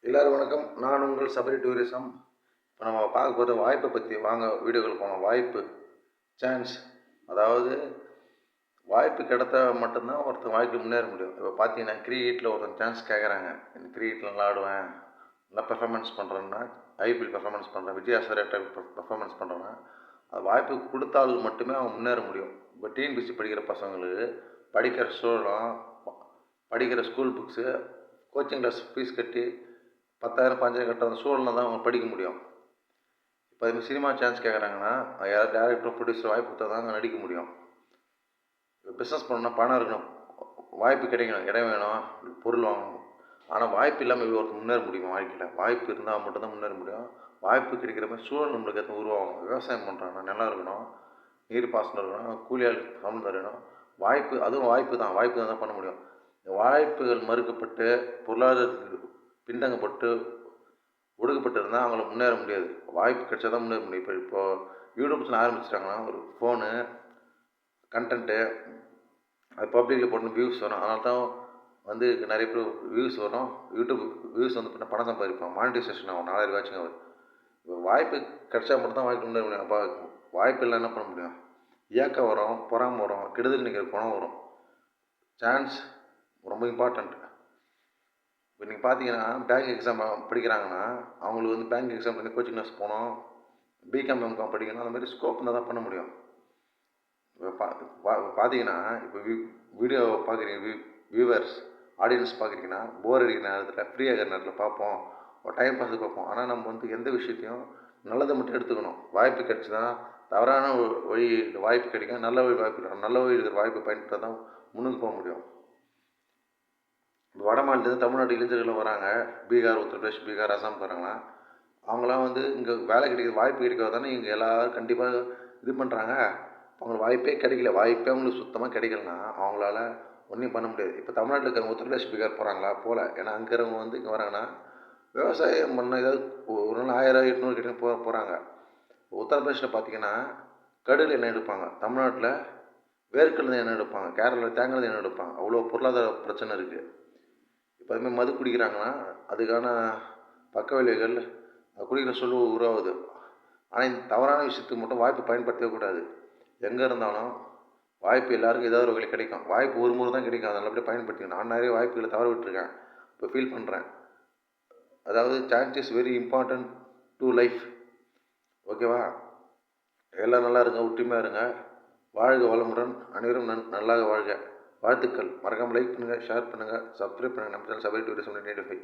எல்லாரும் வணக்கம். நான் உங்கள் சபரி டூரிசம். இப்போ நம்ம பார்க்க போகிற வாய்ப்பை பற்றி வாங்க வீடியோக்கள் போனோம். வாய்ப்பு, சான்ஸ், அதாவது வாய்ப்பு கிடைத்தா மட்டும்தான் ஒருத்தர் வாழ்க்கையில் முன்னேற முடியும். இப்போ பார்த்தீங்கன்னா கிரிக்கெட்டில் ஒருத்தன் சான்ஸ் கேட்குறாங்க. எனக்கு கிரிக்கெட்டில் நல்லா ஆடுவேன், நல்லா பெர்ஃபார்மன்ஸ் பண்ணுறேன்னா, ஐபிஎல் பெர்ஃபார்மன்ஸ் பண்ணுறேன், விஜயாசரேட்டை பெர்ஃபார்மன்ஸ் பண்ணுறேன்னா, அது வாய்ப்பு கொடுத்தால் மட்டுமே அவன் முன்னேற முடியும். இப்போ டிஎன்பிசி படிக்கிற பசங்களுக்கு படிக்கிற சூழலும், படிக்கிற school books, coaching class fees கட்டி 10,000 15,000 கட்டுற அந்த சூழலில் தான் அவங்க படிக்க முடியும். இப்போ அதுமாதிரி சினிமா சான்ஸ் கேட்குறாங்கன்னா யார் டேரக்டர் ப்ரொடியூசர் வாய்ப்பு கொடுத்தா தாங்க நடிக்க முடியும். இப்போ பிஸ்னஸ் பண்ணணும்னா பணம் இருக்கணும், வாய்ப்பு கிடைக்கணும், இடம் வேணும், பொருள் வாங்கணும். ஆனால் வாய்ப்பு இல்லாமல் ஒருத்தர் முன்னேற முடியும். வாழ்க்கையில் வாய்ப்பு இருந்தால் மட்டும்தான் முன்னேற முடியும். வாய்ப்பு கிடைக்கிற மாதிரி சூழல் நம்மளுக்கு எத்தனை உருவாகணும். விவசாயம் பண்ணுறாங்கன்னா நிலம் இருக்கணும், நீர் பாசனம் இருக்கணும், கூலியாள் சம்பளம் தரணும். வாய்ப்பு, அதுவும் வாய்ப்பு தான் பண்ண முடியும். வாய்ப்புகள் மறுக்கப்பட்டு பொருளாதாரத்துக்கு பின்தங்கப்பட்டு ஒடுக்கப்பட்டு இருந்தால் அவங்கள முன்னேற முடியாது. வாய்ப்பு கிடைச்சா தான் முன்னேற முடியும். இப்போது யூடியூப்ஸில் ஆரம்பிச்சிட்டாங்கன்னா ஒரு ஃபோனு கண்டென்ட்டு அது பப்ளிக்கில் போட்டு வியூஸ் வரும். அதனால தான் வந்து நிறைய பேர் வியூஸ் வரும். யூடியூப் வியூஸ் வந்து பின்ன பணம் சம்பாதிப்பாங்க. மானிட்டைசேஷன் ஆகும், 4000 வாட்சிங் ஆகும். இப்போ வாய்ப்பு கிடைச்சா மட்டும் தான் வாழ்க்கை முன்னேற முடியும். அப்போ வாய்ப்பு இல்லை என்ன பண்ண முடியும்? ஏக்கம் வரும், பொறாமை வரும், கெடுதல் நிற்கிற குணம் வரும். சான்ஸ் ரொம்ப இம்பார்ட்டண்ட். இப்போ நீங்கள் பார்த்தீங்கன்னா பேங்க் எக்ஸாம் படிக்கிறாங்கன்னா அவங்களுக்கு வந்து பேங்க் எக்ஸாம் பண்ணி கோச்சிங் கிளாஸ் போகணும், பிகாம் எம்காம் படிக்கணும். அந்த மாதிரி ஸ்கோப் இருந்தால் தான் பண்ண முடியும். இப்போ பார்த்தீங்கன்னா இப்போ வீடியோ பார்க்குறீங்க, வியூவர்ஸ் ஆடியன்ஸ் பார்க்குறீங்கன்னா போர் அடிக்கிற நேரத்தில் ஃப்ரீயாக இருக்கிற நேரத்தில் பார்ப்போம், ஒரு டைம் பாஸுக்கு பார்ப்போம். ஆனால் நம்ம வந்து எந்த விஷயத்தையும் நல்லதை மட்டும் எடுத்துக்கணும். வாய்ப்பு கிடச்சி தான் தவறான வழி வாய்ப்பு கிடைக்கும், நல்ல வழி வாய்ப்பு கிடைக்கும். நல்ல வழி இருக்கிற வாய்ப்பை பயன்படுத்த தான் முன்னுக்கு போக முடியும். வட மாநிலத்தில் தமிழ்நாட்டு இளைஞர்களும் வராங்க, பீகார், உத்தரப்பிரதேஷ், பீகார், அசாம் போகிறாங்களா. அவங்களாம் வந்து இங்கே வேலை கிடைக்கிற வாய்ப்பு கிடைக்காது தானே இங்கே எல்லோரும் கண்டிப்பாக இது பண்ணுறாங்க. அவங்களுக்கு வாய்ப்பே கிடைக்கல, வாய்ப்பே அவங்களுக்கு சுத்தமாக கிடைக்கலனா அவங்களால ஒன்றும் பண்ண முடியாது. இப்போ தமிழ்நாட்டில் இருக்கிறவங்க உத்தரப்பிரதேஷ், பீகார் போகிறாங்களா? போகல. ஏன்னா அங்கே இருக்கிறவங்க வந்து இங்கே வராங்கன்னா விவசாயம் பண்ண ஏதாவது ஒரு நாள் 1000 800 கிட்ட போகிறாங்க. உத்தரப்பிரதேஷில் பார்த்தீங்கன்னா கடுகு எண்ணெய் எடுப்பாங்க, தமிழ்நாட்டில் வேர்க்கடலை எண்ணெய் எடுப்பாங்க, கேரளாவில் தேங்காய் எண்ணெய் எடுப்பாங்க. அவ்வளோ பொருளாதார பிரச்சனை இருக்குது. இப்போ அதுமாதிரி மது குடிக்கிறாங்கன்னா அதுக்கான பக்க விளைவுகள் குடிக்கிற சூழல் உருவாகுது. ஆனால் இந்த தவறான விஷயத்துக்கு மட்டும் வாய்ப்பு பயன்படுத்தவே கூடாது. எங்கே இருந்தாலும் வாய்ப்பு எல்லாருக்கும் ஏதாவது ஒரு வழி கிடைக்கும். வாய்ப்பு ஒரு முறை தான் கிடைக்கும், அதை நல்லபடியாக பயன்படுத்திக்கணும். நான் நிறைய வாய்ப்புகளை தவற விட்டுருக்கேன், இப்போ ஃபீல் பண்ணுறேன். அதாவது chance is very important to life. ஓகேவா? எல்லாம் நல்லா இருங்க, ஒற்றுமையாக இருங்க, வாழ்க வளமுடன், அனைவரும் நல்லாக வாழ்க. வாழ்த்துக்கள். மறக்காமல் லைக் பண்ணுங்கள், ஷேர் பண்ணுங்கள், சப்ஸ்கிரைப் பண்ணுங்கள். நம்ம சேனல் சபரி டூரிசம் 95.